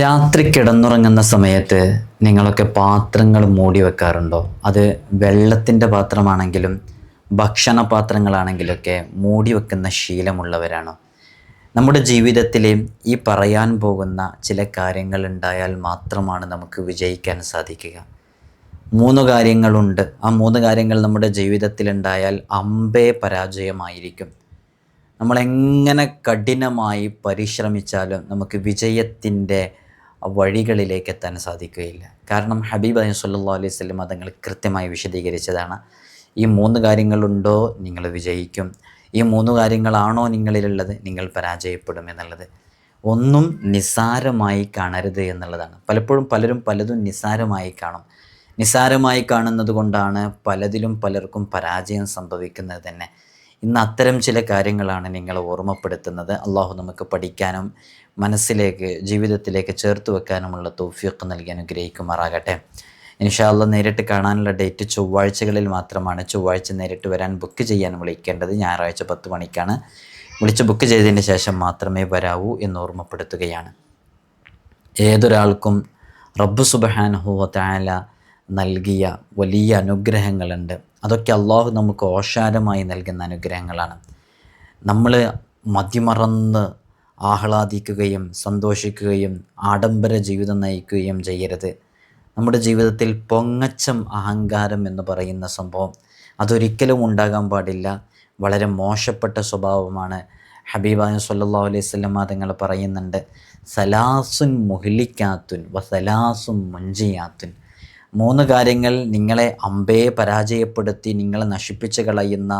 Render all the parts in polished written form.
രാത്രി കിടന്നുറങ്ങുന്ന സമയത്ത് നിങ്ങളൊക്കെ പാത്രങ്ങൾ മൂടി വെക്കാറുണ്ടോ? അത് വെള്ളത്തിൻ്റെ പാത്രമാണെങ്കിലും ഭക്ഷണ പാത്രങ്ങളാണെങ്കിലൊക്കെ മൂടി വെക്കുന്ന ശീലമുള്ളവരാണോ? നമ്മുടെ ജീവിതത്തിൽ ഈ പറയാൻ പോകുന്ന ചില കാര്യങ്ങൾ ഉണ്ടായാൽ മാത്രമാണ് നമുക്ക് വിജയിക്കാൻ സാധിക്കുക. 3 കാര്യങ്ങളുണ്ട്. ആ 3 കാര്യങ്ങൾ നമ്മുടെ ജീവിതത്തിൽ ഉണ്ടായാൽ അമ്പേ പരാജയമായിരിക്കും. നമ്മളെങ്ങനെ കഠിനമായി പരിശ്രമിച്ചാലും നമുക്ക് വിജയത്തിൻ്റെ വഴികളിലേക്ക് എത്താൻ സാധിക്കുകയില്ല. കാരണം ഹബീബ് സല്ലല്ലാഹു അലൈഹി വസല്ലം തങ്ങൾ കൃത്യമായി വിശദീകരിച്ചതാണ്. ഈ 3 കാര്യങ്ങളുണ്ടോ നിങ്ങൾ വിജയിക്കും, ഈ 3 കാര്യങ്ങളാണോ നിങ്ങളിലുള്ളത് നിങ്ങൾ പരാജയപ്പെടും എന്നുള്ളത്. ഒന്നും നിസ്സാരമായി കാണരുത് എന്നുള്ളതാണ്. പലപ്പോഴും പലരും പലതും നിസ്സാരമായി കാണും. നിസ്സാരമായി കാണുന്നത് കൊണ്ടാണ് പലതിലും പലർക്കും പരാജയം സംഭവിക്കുന്നത് തന്നെ. ഇന്ന് അത്തരം ചില കാര്യങ്ങളാണ് നിങ്ങൾ ഓർമ്മപ്പെടുത്തുന്നത്. അള്ളാഹു നമുക്ക് പഠിക്കാനും മനസ്സിലേക്ക് ജീവിതത്തിലേക്ക് ചേർത്ത് വെക്കാനുമുള്ള തൗഫീഖ് നൽകി അനുഗ്രഹിക്കുമാറാകട്ടെ. ഇൻഷാ അല്ലാഹ് നേരിട്ട് കാണാനുള്ള ഡേറ്റ് ചൊവ്വാഴ്ചകളിൽ മാത്രമാണ്. ചൊവ്വാഴ്ച നേരിട്ട് വരാൻ ബുക്ക് ചെയ്യാൻ വിളിക്കേണ്ടത് ഞായറാഴ്ച 10 മണിക്കാണ്. വിളിച്ച് ബുക്ക് ചെയ്തതിന് ശേഷം മാത്രമേ വരാവൂ എന്ന് ഓർമ്മപ്പെടുത്തുകയാണ്. ഏതൊരാൾക്കും റബ്ബ് സുബ്ഹാനഹു വ തആല നൽകിയ വലിയ അനുഗ്രഹങ്ങളുണ്ട്. അതൊക്കെ അള്ളാഹു നമുക്ക് ഓശാരമായി നൽകുന്ന അനുഗ്രഹങ്ങളാണ്. നമ്മൾ മതിമറന്ന് ആഹ്ലാദിക്കുകയും സന്തോഷിക്കുകയും ആഡംബര ജീവിതം നയിക്കുകയും ചെയ്യരുത്. നമ്മുടെ ജീവിതത്തിൽ പൊങ്ങച്ചം, അഹങ്കാരം എന്ന് പറയുന്ന സംഭവം അതൊരിക്കലും ഉണ്ടാകാൻ പാടില്ല. വളരെ മോശപ്പെട്ട സ്വഭാവമാണ്. ഹബീബായ സല്ലല്ലാഹു അലൈഹി വസല്ലം തങ്ങൾ പറയുന്നുണ്ട്, സലാസുൻ മുഹ്ലിക്കാത്തുൻ വ സലാസുൻ മുൻജിയാത്തുൻ. 3 കാര്യങ്ങൾ നിങ്ങളെ അമ്പേ പരാജയപ്പെടുത്തി നിങ്ങളെ നശിപ്പിച്ച് കളയുന്ന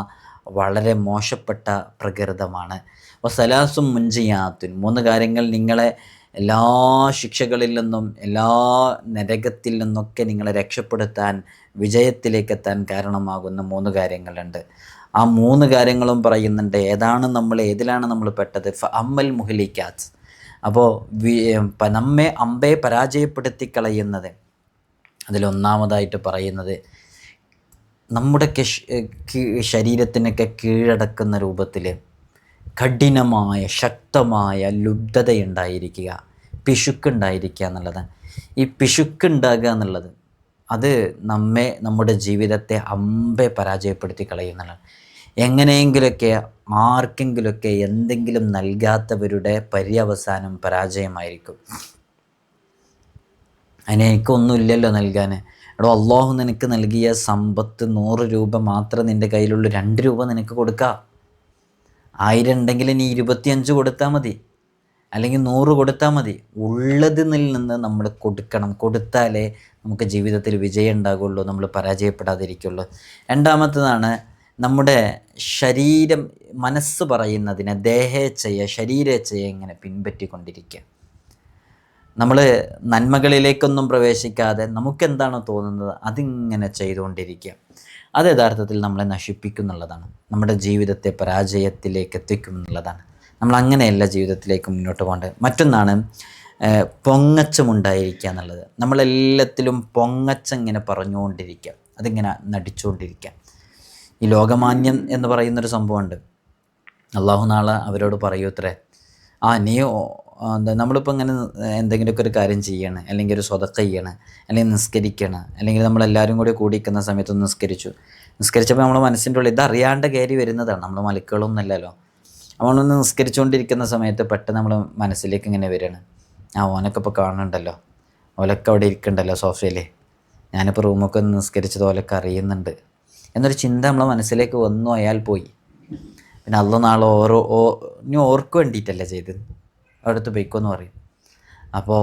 വളരെ മോശപ്പെട്ട പ്രകൃതമാണ്. വസലാസും മുൻജിയാത്തുൻ. 3 കാര്യങ്ങൾ നിങ്ങളെ എല്ലാ ശിക്ഷകളിൽ നിന്നും എല്ലാ നരകത്തിൽ നിന്നൊക്കെ നിങ്ങളെ രക്ഷപ്പെടുത്താൻ വിജയത്തിലേക്കെത്താൻ കാരണമാകുന്ന 3 കാര്യങ്ങളുണ്ട്. ആ 3 കാര്യങ്ങളും പറയുന്നുണ്ട്. ഏതിലാണ് നമ്മൾ പെട്ടത്? അമ്മൽ മുഹ്ലിക്കാത്ത്. അപ്പോൾ നമ്മെ അമ്പേ പരാജയപ്പെടുത്തി കളയുന്നത് അതിലൊന്നാമതായിട്ട് പറയുന്നത് നമ്മുടെ ശരീരത്തിനൊക്കെ കീഴടക്കുന്ന രൂപത്തിൽ കഠിനമായ ശക്തമായ ലുബ്ധതയുണ്ടായിരിക്കുക, പിശുക്കുണ്ടായിരിക്കുക എന്നുള്ളതാണ്. ഈ പിശുക്കുണ്ടാകുക എന്നുള്ളത് അത് നമ്മുടെ ജീവിതത്തെ അമ്പെ പരാജയപ്പെടുത്തി കളയുന്നതാണ്. എങ്ങനെയെങ്കിലുമൊക്കെ ആർക്കെങ്കിലുമൊക്കെ എന്തെങ്കിലും നൽകാത്തവരുടെ പര്യവസാനം പരാജയമായിരിക്കും. എനിക്കൊന്നുമില്ലല്ലോ നൽകാൻ. എടോ, അള്ളാഹു നിനക്ക് നൽകിയ സമ്പത്ത് 100 രൂപ മാത്രം നിൻ്റെ കയ്യിലുള്ള 2 രൂപ നിനക്ക് കൊടുക്കുക. 1000 ഉണ്ടെങ്കിൽ നീ 25 കൊടുത്താൽ മതി, അല്ലെങ്കിൽ 100 കൊടുത്താൽ മതി. ഉള്ളതിൽ നിന്ന് നമ്മൾ കൊടുക്കണം. കൊടുത്താലേ നമുക്ക് ജീവിതത്തിൽ വിജയം ഉണ്ടാകുള്ളൂ, നമ്മൾ പരാജയപ്പെടാതിരിക്കുള്ളൂ. രണ്ടാമത്തേതാണ് നമ്മുടെ മനസ്സ് പറയുന്നതിനെ ശരീരേച്ഛയെ ഇങ്ങനെ പിൻപറ്റിക്കൊണ്ടിരിക്കുക. നമ്മൾ നന്മകളിലേക്കൊന്നും പ്രവേശിക്കാതെ നമുക്കെന്താണോ തോന്നുന്നത് അതിങ്ങനെ ചെയ്തുകൊണ്ടിരിക്കുക. അത് യഥാർത്ഥത്തിൽ നമ്മളെ നശിപ്പിക്കുന്നുള്ളതാണ്, നമ്മുടെ ജീവിതത്തെ പരാജയത്തിലേക്ക് എത്തിക്കും എന്നുള്ളതാണ്. നമ്മൾ അങ്ങനെയല്ല ജീവിതത്തിലേക്ക് മുന്നോട്ട് പോകേണ്ടത്. മറ്റൊന്നാണ് പൊങ്ങച്ചമുണ്ടായിരിക്കുക എന്നുള്ളത്. നമ്മളെല്ലാത്തിലും പൊങ്ങച്ചം ഇങ്ങനെ പറഞ്ഞുകൊണ്ടിരിക്കുക, അതിങ്ങനെ നടിച്ചുകൊണ്ടിരിക്കുക. ഈ ലോകമാന്യം എന്ന് പറയുന്നൊരു സംഭവമുണ്ട്. അള്ളാഹു നാളെ അവരോട് പറയൂത്രേ, നമ്മളിപ്പോൾ ഇങ്ങനെ എന്തെങ്കിലുമൊക്കെ ഒരു കാര്യം ചെയ്യണം, അല്ലെങ്കിൽ ഒരു സ്വതക്ക ചെയ്യണം, അല്ലെങ്കിൽ നിസ്കരിക്കണം, അല്ലെങ്കിൽ നമ്മളെല്ലാവരും കൂടി കൂടിക്കുന്ന സമയത്ത് നിസ്കരിച്ചപ്പോൾ നമ്മുടെ മനസ്സിൻ്റെ ഉള്ളിൽ ഇതറിയാണ്ട് കയറി വരുന്നതാണ്. നമ്മൾ മലക്കുകളൊന്നുമല്ലല്ലോ. നമ്മളൊന്ന് നിസ്കരിച്ചുകൊണ്ടിരിക്കുന്ന സമയത്ത് പെട്ടെന്ന് നമ്മൾ മനസ്സിലേക്ക് ഇങ്ങനെ വരികയാണ്, ഓനൊക്കെ ഇപ്പോൾ കാണുന്നുണ്ടല്ലോ, ഓലൊക്കെ അവിടെ ഇരിക്കണ്ടല്ലോ സോഫയിൽ, ഞാനിപ്പോൾ റൂമൊക്കെ ഒന്ന് നിസ്കരിച്ചത് ഓലൊക്കെ അറിയുന്നുണ്ട് എന്നൊരു ചിന്ത നമ്മളെ മനസ്സിലേക്ക് വന്നു. അയാൾ പോയി. പിന്നെ അള്ള നാളെ ഇനി ഓർക്ക് വേണ്ടിയിട്ടല്ല ചെയ്തത്, അടുത്ത് ബൈക്കെന്ന് പറയും. അപ്പോൾ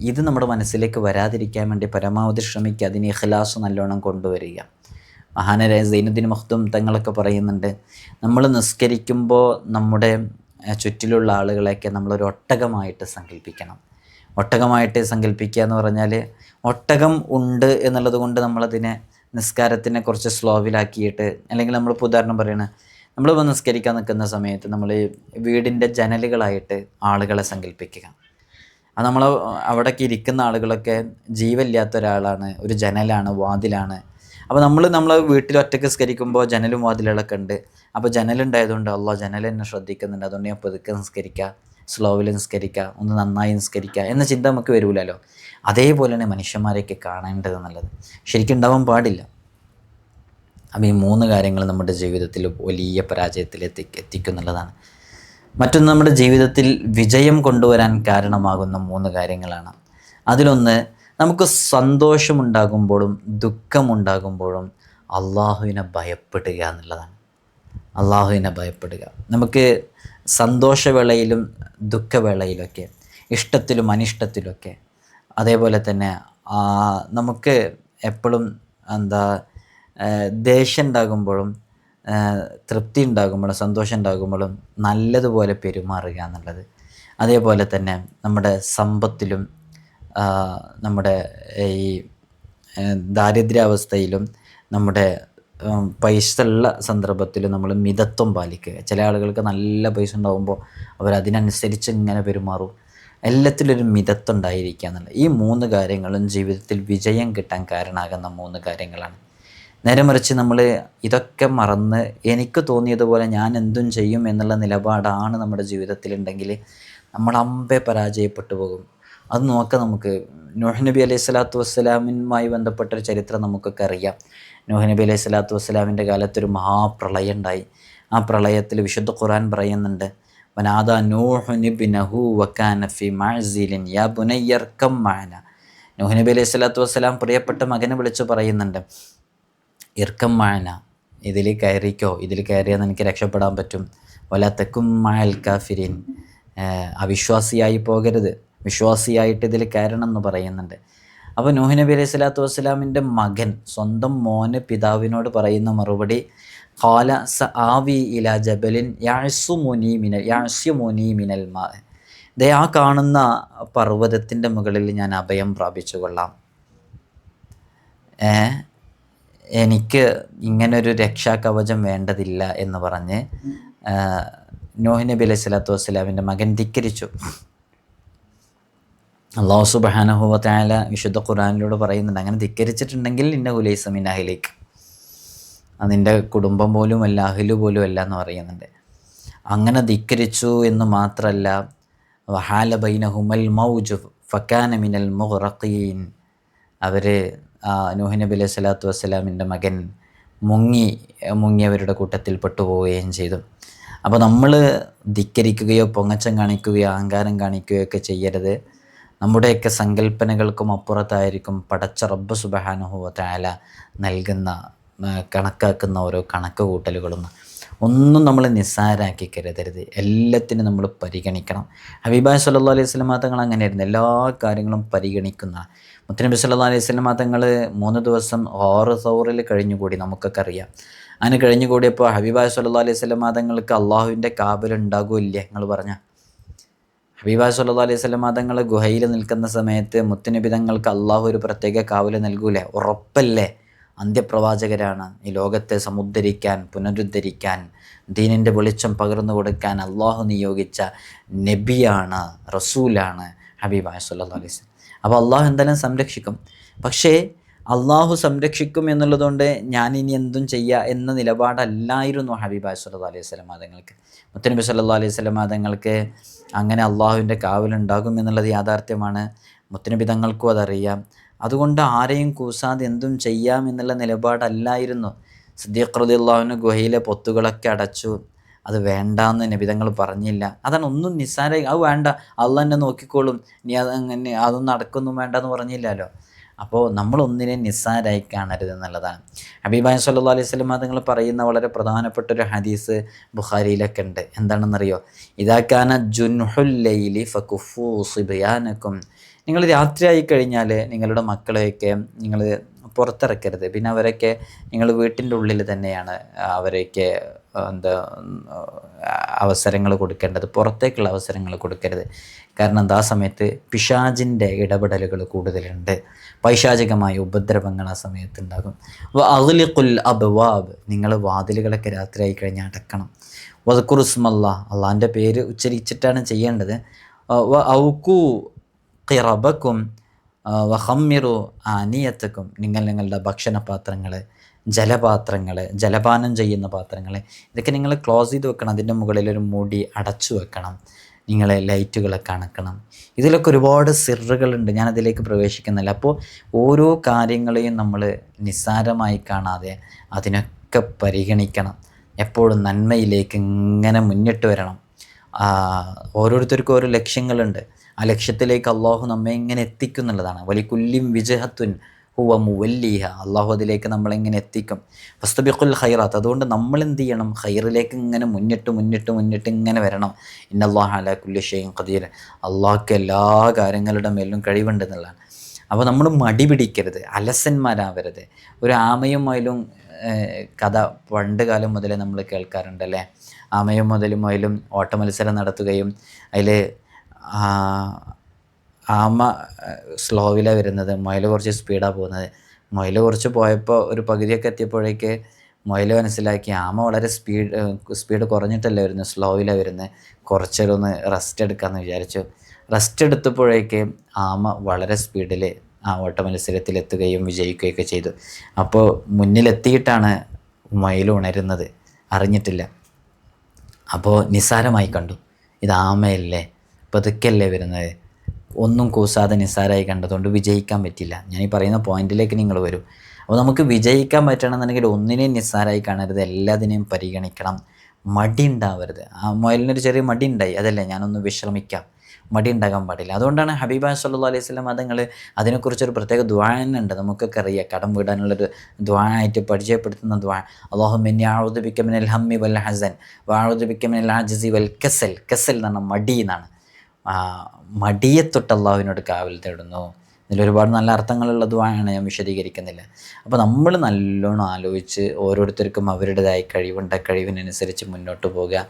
ഇത് നമ്മുടെ മനസ്സിലേക്ക് വരാതിരിക്കാൻ വേണ്ടി പരമാവധി ശ്രമിക്കുക. അതിന് ഇഖ്ലാസ് നല്ലോണം കൊണ്ടുവരിക. മഹാനരായ സൈനുദ്ദീൻ മഖ്ദൂം തങ്ങളൊക്കെ പറയുന്നുണ്ട്, നമ്മൾ നിസ്കരിക്കുമ്പോൾ നമ്മുടെ ചുറ്റിലുള്ള ആളുകളെയൊക്കെ നമ്മളൊരു ഒട്ടകമായിട്ട് സങ്കല്പിക്കണം. ഒട്ടകമായിട്ട് സങ്കല്പിക്കുക എന്ന് പറഞ്ഞാൽ, ഒട്ടകം ഉണ്ട് എന്നുള്ളത് കൊണ്ട് നമ്മളതിനെ നിസ്കാരത്തിനെ കുറച്ച് സ്ലോവിലാക്കിയിട്ട്, അല്ലെങ്കിൽ നമ്മളിപ്പോൾ ഉദാഹരണം പറയണ, നമ്മളിപ്പോൾ നിസ്കരിക്കാൻ നിൽക്കുന്ന സമയത്ത് നമ്മൾ വീടിൻ്റെ ജനലുകളായിട്ട് ആളുകളെ സങ്കല്പിക്കുക. അത് നമ്മൾ അവിടേക്ക് ഇരിക്കുന്ന ആളുകളൊക്കെ ജീവനില്ലാത്ത ഒരാളാണ്, ഒരു ജനലാണ്, വാതിലാണ്. അപ്പോൾ നമ്മൾ വീട്ടിൽ ഒറ്റയ്ക്ക് നിസ്കരിക്കുമ്പോൾ ജനലും വാതിലുകളൊക്കെ ഉണ്ട്. അപ്പോൾ ജനലുണ്ടായതുകൊണ്ട് അള്ളാഹ് ജനൽ എന്നെ ശ്രദ്ധിക്കുന്നുണ്ട്, അതുകൊണ്ട് ഞാൻ പതുക്കെ നിസ്കരിക്കുക സ്ലോവിൽ നിസ്കരിക്കുക, ഒന്ന് നന്നായി നിസ്കരിക്കുക എന്ന ചിന്ത നമുക്ക് വരില്ലല്ലോ. അതേപോലെയാണ് മനുഷ്യന്മാരെയൊക്കെ കാണേണ്ടത് എന്നുള്ളത് ശരിക്കും ഉണ്ടാവാൻ പാടില്ല. അപ്പം ഈ 3 കാര്യങ്ങൾ നമ്മുടെ ജീവിതത്തിൽ വലിയ പരാജയത്തിൽ എത്തിക്കും എന്നുള്ളതാണ്. മറ്റൊന്ന്, നമ്മുടെ ജീവിതത്തിൽ വിജയം കൊണ്ടുവരാൻ കാരണമാകുന്ന 3 കാര്യങ്ങളാണ്. അതിലൊന്ന്, നമുക്ക് സന്തോഷമുണ്ടാകുമ്പോഴും ദുഃഖമുണ്ടാകുമ്പോഴും അള്ളാഹുവിനെ ഭയപ്പെടുക എന്നുള്ളതാണ്. അള്ളാഹുവിനെ ഭയപ്പെടുക. നമുക്ക് സന്തോഷവേളയിലും ദുഃഖവേളയിലൊക്കെ, ഇഷ്ടത്തിലും അനിഷ്ടത്തിലൊക്കെ, അതേപോലെ തന്നെ നമുക്ക് എപ്പോഴും ദേഷ്യം ഉണ്ടാകുമ്പോഴും തൃപ്തി ഉണ്ടാകുമ്പോഴും സന്തോഷം ഉണ്ടാകുമ്പോഴും നല്ലതുപോലെ പെരുമാറുക എന്നുള്ളത്. അതേപോലെ തന്നെ നമ്മുടെ സമ്പത്തിലും നമ്മുടെ ഈ ദാരിദ്ര്യാവസ്ഥയിലും നമ്മുടെ പൈസ ഉള്ള സന്ദർഭത്തിൽ നമ്മൾ മിതത്വം പാലിക്കുക. ചില ആളുകൾക്ക് നല്ല പൈസ ഉണ്ടാകുമ്പോൾ അവരതിനനുസരിച്ച് ഇങ്ങനെ പെരുമാറും. എല്ലാത്തിലൊരു മിതത്വം ഉണ്ടായിരിക്കുക എന്നുള്ളത്. ഈ 3 കാര്യങ്ങളും ജീവിതത്തിൽ വിജയം കിട്ടാൻ കാരണമാകുന്ന 3 കാര്യങ്ങളാണ്. നേരെ മറിച്ച് നമ്മൾ ഇതൊക്കെ മറന്ന് എനിക്ക് തോന്നിയതുപോലെ ഞാൻ എന്തും ചെയ്യും എന്നുള്ള നിലപാടാണ് നമ്മുടെ ജീവിതത്തിലുണ്ടെങ്കിൽ നമ്മൾ അമ്പെ പരാജയപ്പെട്ടു പോകും. അത് നോക്കാം. നമുക്ക് നൂഹ് നബി അലൈഹി സ്വലാത്തു വസ്സലാമുമായി ബന്ധപ്പെട്ടൊരു ചരിത്രം നമുക്കൊക്കെ അറിയാം. നൂഹ് നബി അലൈഹി സ്വലാത്തു വസ്സലാമിൻ്റെ കാലത്തൊരു മഹാപ്രളയം ഉണ്ടായി. ആ പ്രളയത്തിൽ വിശുദ്ധ ഖുർആൻ പറയുന്നുണ്ട്, വനാദാ നൂഹുൻ ഇബ്നഹു വകാന ഫീ മഅ്സിലിൻ യാ ബുനയ്യ ഇർകം മഅന. നൂഹ് നബി അലൈഹി സ്വലാത്തു വസ്സലാം പ്രിയപ്പെട്ട മകനെ വിളിച്ച് പറയുന്നുണ്ട്, ഇർകം മഅന, ഇതിൽ കയറിക്കോ, ഇതിൽ കയറിയാൽ നിനക്ക് രക്ഷപ്പെടാൻ പറ്റും. വലാ തകും മഅൽ കാഫിരീൻ, അവിശ്വാസിയായി പോകരുത്, വിശ്വാസിയായിട്ട് ഇതിൽ കയറണം എന്ന് പറയുന്നുണ്ട്. അപ്പോൾ നൂഹ് നബി അലൈഹി സ്വലാത്തു വസ്സലാമിൻ്റെ മകൻ സ്വന്തം മോന് പിതാവിനോട് പറയുന്ന മറുപടി, ഖാല സആവി ഇലാ ജബലിൻ യഅ്സിമുനി മിനൽ മാ, ദേ ആ കാണുന്ന പർവ്വതത്തിൻ്റെ മുകളിൽ ഞാൻ അഭയം പ്രാപിച്ചു കൊള്ളാം. എനിക്ക് ഇങ്ങനൊരു രക്ഷാകവചം വേണ്ടതില്ല എന്ന് പറഞ്ഞ് നൂഹ് നബി അലൈഹി സ്വലാത്തു വസ്സലാമിൻ്റെ മകൻ ധിക്കരിച്ചു. അല്ലാഹു സുബ്ഹാനഹു വ തആല വിശുദ്ധ ഖുർആനിലൂടെ പറയുന്നുണ്ട്, അങ്ങനെ ധിക്കരിച്ചിട്ടുണ്ടെങ്കിൽ ഇന്നഹു ലൈസ മിൻ അഹ്ലിക്, അതിൻ്റെ കുടുംബം പോലും അല്ല, അഹ്ലു പോലും അല്ല എന്ന് പറയുന്നുണ്ട്. അങ്ങനെ ധിക്കരിച്ചു എന്ന് മാത്രമല്ല, വഹാല ബൈനഹുമൽ മൗജ് ഫകാന മിനൽ മുഗ്റഖീൻ, അവർ നൂഹ് നബി അലൈഹി സ്വലാത്തു വസ്സലാമിൻ്റെ മകൻ മുങ്ങിയവരുടെ കൂട്ടത്തിൽ പെട്ടുപോവുകയും ചെയ്തു. അപ്പോൾ നമ്മൾ ധിക്കരിക്കുകയോ പൊങ്ങച്ചം കാണിക്കുകയോ അഹങ്കാരം കാണിക്കുകയോ ഒക്കെ ചെയ്യരുത്. നമ്മുടെയൊക്കെ സങ്കല്പനകൾക്കും അപ്പുറത്തായിരിക്കും പടച്ച റബ്ബ് സുബ്ഹാനഹു വ തആല നൽകുന്ന കണക്കാക്കുന്ന ഓരോ കണക്ക് കൂട്ടലുകളും. ഒന്നും നമ്മൾ നിസ്സാരാക്കി കരുതരുത്, എല്ലാത്തിനും നമ്മൾ പരിഗണിക്കണം. ഹബീബായ സല്ലല്ലാഹു അലൈഹി വസല്ലം തങ്ങൾ അങ്ങനെയായിരുന്നു, എല്ലാ കാര്യങ്ങളും പരിഗണിക്കുന്ന. മുത്തനബി സല്ലല്ലാഹു അലൈഹി വസല്ലം തങ്ങൾ 3 ദിവസം ഗാറ് സൗറിൽ കഴിഞ്ഞുകൂടി, നമുക്കൊക്കെ അറിയാം. അങ്ങനെ കഴിഞ്ഞുകൂടിയപ്പോൾ ഹബീബായ സല്ലല്ലാഹു അലൈഹി വസല്ലം തങ്ങൾക്ക് അള്ളാഹുവിൻ്റെ കാവൽ ഉണ്ടാകില്ലേ? നിങ്ങൾ പറഞ്ഞ ഹബീബായ സല്ലല്ലാഹു അലൈഹി വസല്ലം തങ്ങൾ ഗുഹയിൽ നിൽക്കുന്ന സമയത്ത് മുത്തുനബി തങ്ങൾക്ക് അള്ളാഹു ഒരു പ്രത്യേക കാവൽ നൽകൂലേ? ഉറപ്പല്ലേ? അന്ത്യപ്രവാചകരാണ്, ഈ ലോകത്തെ സമുദ്ധരിക്കാൻ, പുനരുദ്ധരിക്കാൻ, ദീനിൻ്റെ വെളിച്ചം പകർന്നു കൊടുക്കാൻ അള്ളാഹു നിയോഗിച്ച നബിയാണ്, റസൂലാണ് ഹബീബായ സല്ലല്ലാഹു അലൈഹി വസല്ലം. അപ്പോൾ അള്ളാഹു എന്തായാലും സംരക്ഷിക്കും. പക്ഷേ അള്ളാഹു സംരക്ഷിക്കും എന്നുള്ളതുകൊണ്ട് ഞാനിനി എന്തും ചെയ്യുക എന്ന നിലപാടല്ലായിരുന്നു ഹബീബായ സല്ലല്ലാഹു അലൈഹി വസല്ലം തങ്ങൾക്ക്. മുത്തനബി സല്ലല്ലാഹു അലൈഹി വസല്ലം തങ്ങൾക്ക് അങ്ങനെ അള്ളാഹുവിൻ്റെ കാവലുണ്ടാകും എന്നുള്ളത് യാഥാർത്ഥ്യമാണ്. മുത്തനബി തങ്ങൾക്കും അതറിയാം. അതുകൊണ്ട് ആരെയും കൂസാതെ എന്തും ചെയ്യാം എന്നുള്ള നിലപാടല്ലായിരുന്നു. സിദ്ദീഖ് റളിയല്ലാഹു അൻഹു ഗുഹയിലെ പൊത്തുകളൊക്കെ അടച്ചു. അത് വേണ്ടാന്ന് നബിതങ്ങൾ പറഞ്ഞില്ല. അതാണ്, ഒന്നും നിസ്സാര, അത് വേണ്ട, അള്ളാഹ് എന്നെ നോക്കിക്കോളും, നീ അതങ്ങനെ അതൊന്നും അടക്കൊന്നും വേണ്ടെന്ന് പറഞ്ഞില്ലല്ലോ. അപ്പോൾ നമ്മളൊന്നിനെ നിസ്സാരായി കാണരുത് എന്നുള്ളതാണ്. ഹബീബായ സല്ലല്ലാഹു അലൈഹി വസല്ലം തങ്ങൾ പറയുന്ന വളരെ പ്രധാനപ്പെട്ടൊരു ഹദീസ് ബുഖാരിയിലൊക്കെ ഉണ്ട്. എന്താണെന്നറിയോ? ഇദാ കാന ജുൻഹുൽ ലൈലി ഫകുഫു സിബ്യാനകും, നിങ്ങൾ രാത്രിയായി കഴിഞ്ഞാൽ നിങ്ങളുടെ മക്കളെയൊക്കെ നിങ്ങൾ പുറത്തിറക്കരുത്. പിന്നെ അവരൊക്കെ നിങ്ങൾ വീട്ടിൻ്റെ ഉള്ളിൽ തന്നെയാണ് അവരൊക്കെ അവസരങ്ങൾ കൊടുക്കേണ്ടത്, പുറത്തേക്കുള്ള അവസരങ്ങൾ കൊടുക്കരുത്. കാരണം എന്താ സമയത്ത് പിശാചിൻ്റെ ഇടപെടലുകൾ കൂടുതലുണ്ട്, പൈശാചികമായ ഉപദ്രവങ്ങൾ ആ സമയത്തുണ്ടാകും. അഗ്ലിഖുൽ അബ്വാബ്, നിങ്ങൾ വാതിലുകളൊക്കെ രാത്രിയായി കഴിഞ്ഞാൽ അടക്കണം. വദ്കുറുസ്മല്ലാഹ്, അള്ളാഹിൻ്റെ പേര് ഉച്ചരിച്ചിട്ടാണ് ചെയ്യേണ്ടത്. ഔക്കു ഖിറബക്കും വഖമ്മിറു ആനിയത്തക്കും, നിങ്ങളുടെ ഭക്ഷണപാത്രങ്ങൾ, ജലപാത്രങ്ങൾ, ജലപാനം ചെയ്യുന്ന പാത്രങ്ങൾ, ഇതൊക്കെ നിങ്ങൾ ക്ലോസ് ചെയ്ത് വെക്കണം. അതിൻ്റെ മുകളിലൊരു മൂടി അടച്ചു വെക്കണം. നിങ്ങളെ ലൈറ്റുകളൊക്കെ അണക്കണം. ഇതിലൊക്കെ ഒരുപാട് സിറുകളുണ്ട്, ഞാനതിലേക്ക് പ്രവേശിക്കുന്നില്ല. അപ്പോൾ ഓരോ കാര്യങ്ങളെയും നമ്മൾ നിസ്സാരമായി കാണാതെ അതിനൊക്കെ പരിഗണിക്കണം. എപ്പോഴും നന്മയിലേക്ക് ഇങ്ങനെ മുന്നിട്ട് വരണം. ഓരോരുത്തർക്കും ഓരോ ലക്ഷ്യങ്ങളുണ്ട്. ആ ലക്ഷ്യത്തിലേക്ക് അള്ളാഹു നമ്മെ ഇങ്ങനെ എത്തിക്കും എന്നുള്ളതാണ്. വലിക്കുല്ലിം വിജഹത്തുൻ ഹുവ മുവല്ലിഹ, അള്ളാഹു അതിലേക്ക് നമ്മളെങ്ങനെ എത്തിക്കും. ഫസ്തബിഖുൽ ഖൈറാത്ത്, അതുകൊണ്ട് നമ്മൾ എന്ത് ചെയ്യണം, ഖൈറിലേക്ക് ഇങ്ങനെ മുന്നിട്ട് ഇങ്ങനെ വരണം. ഇന്നല്ലാഹ അലാ കുല്ലി ഷൈഇൻ ഖദീർ, അള്ളാഹ്ക്ക് എല്ലാ കാര്യങ്ങളുടെ മേലും കഴിവുണ്ട് എന്നുള്ളതാണ്. അപ്പോൾ നമ്മൾ മടി പിടിക്കരുത്, അലസന്മാരാവരുത്. ഒരു ആമയും മയിലും കഥ പണ്ട് കാലം മുതലേ നമ്മൾ കേൾക്കാറുണ്ടല്ലേ. ആമയും മുതലും ഓട്ട മത്സരം നടത്തുകയും അതിൽ ആമ സ്ലോവിലാണ് വരുന്നത്, മുയൽ കുറച്ച് സ്പീഡാണ് പോകുന്നത്. മുയൽ കുറച്ച് പോയപ്പോൾ ഒരു പകുതിയൊക്കെ എത്തിയപ്പോഴേക്ക് മുയൽ മനസ്സിലാക്കി ആമ വളരെ സ്പീഡ് കുറഞ്ഞിട്ടല്ല വരുന്നത്, സ്ലോവിലാണ് വരുന്നത്, കുറച്ചൊന്ന് റെസ്റ്റ് എടുക്കാമെന്ന് വിചാരിച്ചു. റെസ്റ്റ് എടുത്തപ്പോഴേക്ക് ആമ വളരെ സ്പീഡിൽ ആ ഓട്ട മത്സരത്തിലെത്തുകയും വിജയിക്കുകയൊക്കെ ചെയ്തു. അപ്പോൾ മുന്നിലെത്തിയിട്ടാണ് മുയൽ ഉണരുന്നത്, അറിഞ്ഞിട്ടില്ല. അപ്പോൾ നിസ്സാരമായി കണ്ടു, ഇത് ആമയല്ലേ, പതുക്കല്ലേ വരുന്നത്, ഒന്നും കൂസാതെ നിസ്സാരമായി കണ്ടതുകൊണ്ട് വിജയിക്കാൻ പറ്റില്ല. ഞാൻ ഈ പറയുന്ന പോയിന്റിലേക്ക് നിങ്ങൾ വരും. അപ്പോൾ നമുക്ക് വിജയിക്കാൻ പറ്റണമെന്നുണ്ടെങ്കിൽ ഒന്നിനെയും നിസ്സാരമായി കാണരുത്, എല്ലാത്തിനെയും പരിഗണിക്കണം. മടി ഉണ്ടാവരുത്. ആ മുയലിനൊരു ചെറിയ മടി ഉണ്ടായി, അതല്ലേ ഞാനൊന്ന് വിശ്രമിക്കാം, മടി ഉണ്ടാകാൻ പാടില്ല. അതുകൊണ്ടാണ് ഹബീബ സല്ലല്ലാഹു അലൈഹി വസല്ലം തങ്ങൾ അതിനെക്കുറിച്ചൊരു പ്രത്യേക ദുആ ഉണ്ട്, നമുക്കൊക്കെ അറിയാം, കടം വീടാനുള്ളൊരു ദുആ ആയിട്ട് പരിചയപ്പെടുത്തുന്ന ദുആ. അല്ലാഹുമ്മ ഇന്നി അഊദു ബിക മിനൽ ഹമ്മി വൽ ഹസൻ വഅഊദു ബിക മിനൽ അജ്സി വൽ കസൽ. കസൽ എന്ന് പറഞ്ഞാൽ മടി എന്നാണ്. മടിയെ തൊട്ട് അള്ളാഹുവിനോട് കാവൽ തേടുന്നു. ഇതിലൊരുപാട് നല്ല അർത്ഥങ്ങളുള്ള ദുആയാണ്, ഞാൻ വിശദീകരിക്കുന്നില്ല. അപ്പോൾ നമ്മൾ നല്ലോണം ആലോചിച്ച് ഓരോരുത്തർക്കും അവരുടേതായ കഴിവുണ്ട്, കഴിവിനനുസരിച്ച് മുന്നോട്ട് പോകുക.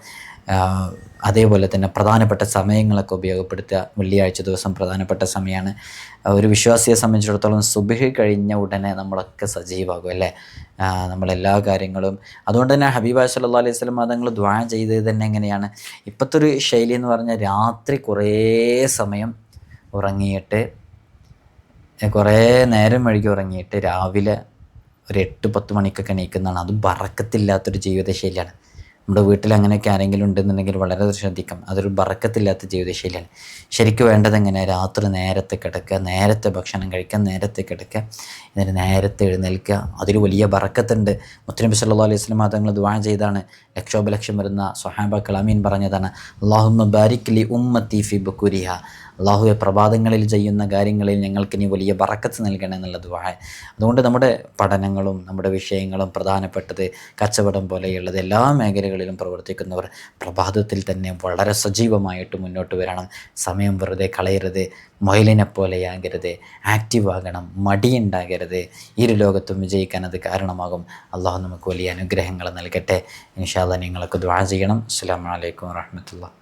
അതേപോലെ തന്നെ പ്രധാനപ്പെട്ട സമയങ്ങളൊക്കെ ഉപയോഗപ്പെടുത്തുക. വെള്ളിയാഴ്ച ദിവസം പ്രധാനപ്പെട്ട സമയമാണ്. ഒരു വിശ്വാസിയെ സംബന്ധിച്ചിടത്തോളം സുബ്ഹ് കഴിഞ്ഞ ഉടനെ നമ്മളൊക്കെ സജീവമാകും അല്ലേ, നമ്മളെല്ലാ കാര്യങ്ങളും. അതുകൊണ്ട് തന്നെ ഹബീബ സല്ലല്ലാഹു അലൈഹി വസല്ലം തങ്ങൾ ദുആ ചെയ്തത് തന്നെ എങ്ങനെയാണ്, ഇപ്പോഴത്തെ ഒരു ശൈലി എന്ന് പറഞ്ഞാൽ രാത്രി കുറേ സമയം ഉറങ്ങിയിട്ട്, കുറേ നേരം വൈകി ഉറങ്ങിയിട്ട് രാവിലെ ഒരു 8-10 മണിക്കൊക്കെ എണീക്കുന്നതാണ്. അതും ബറക്കത്തില്ലാത്തൊരു ജീവിതശൈലിയാണ്. നമ്മുടെ വീട്ടിൽ അങ്ങനെയൊക്കെ ആരെങ്കിലും ഉണ്ടെന്നുണ്ടെങ്കിൽ വളരെ ശ്രദ്ധിക്കാം. അതൊരു ബറക്കത്തില്ലാത്ത ജീവിതശൈലിയാണ്. ശരിക്കും വേണ്ടത് എങ്ങനെ, രാത്രി നേരത്തെ കിടക്കുക, നേരത്തെ ഭക്ഷണം കഴിക്കുക, നേരത്തെ കിടക്കുക, എന്നിട്ട് നേരത്തെ എഴുന്നേൽക്കുക. അതിൽ വലിയ ബറക്കത്തുണ്ട്. മുത്തുനബി സല്ലല്ലാഹു അലൈഹി വസല്ലം തങ്ങൾ ദുആ ചെയ്താണ്, ലക്ഷോപലക്ഷം വരുന്ന സ്വഹാബാക്കൾ ആമീൻ പറഞ്ഞതാണ്, അല്ലാഹുമ്മ ബാരിക് ലി ഉമ്മത്തി ഫി ബുകുരിഹ, അള്ളാഹുവെ പ്രഭാതങ്ങളിൽ ചെയ്യുന്ന കാര്യങ്ങളിൽ ഞങ്ങൾക്കിനി വലിയ ബറക്കത്ത് നൽകണം എന്നുള്ള ദുആ. അതുകൊണ്ട് നമ്മുടെ പഠനങ്ങളും നമ്മുടെ വിഷയങ്ങളും പ്രധാനപ്പെട്ടത്, കച്ചവടം പോലെയുള്ളത് എല്ലാ മേഖലകളിലും പ്രവർത്തിക്കുന്നവർ പ്രഭാതത്തിൽ തന്നെ വളരെ സജീവമായിട്ട് മുന്നോട്ട് വരണം. സമയം വെറുതെ കളയരുത്, മൊയിലിനെ പോലെയാകരുത്, ആക്റ്റീവ് ആകണം, മടിയുണ്ടാകരുത്. ഈ ഒരു ലോകത്തും വിജയിക്കാൻ അത് കാരണമാകും. അള്ളാഹു നമുക്ക് വലിയ അനുഗ്രഹങ്ങൾ നൽകട്ടെ. ഇൻഷാ അല്ലാഹ് നിങ്ങളൊക്കെ ദുആ ചെയ്യണം. അസ്സലാമു അലൈക്കും വറഹ്മത്തുള്ളാഹി.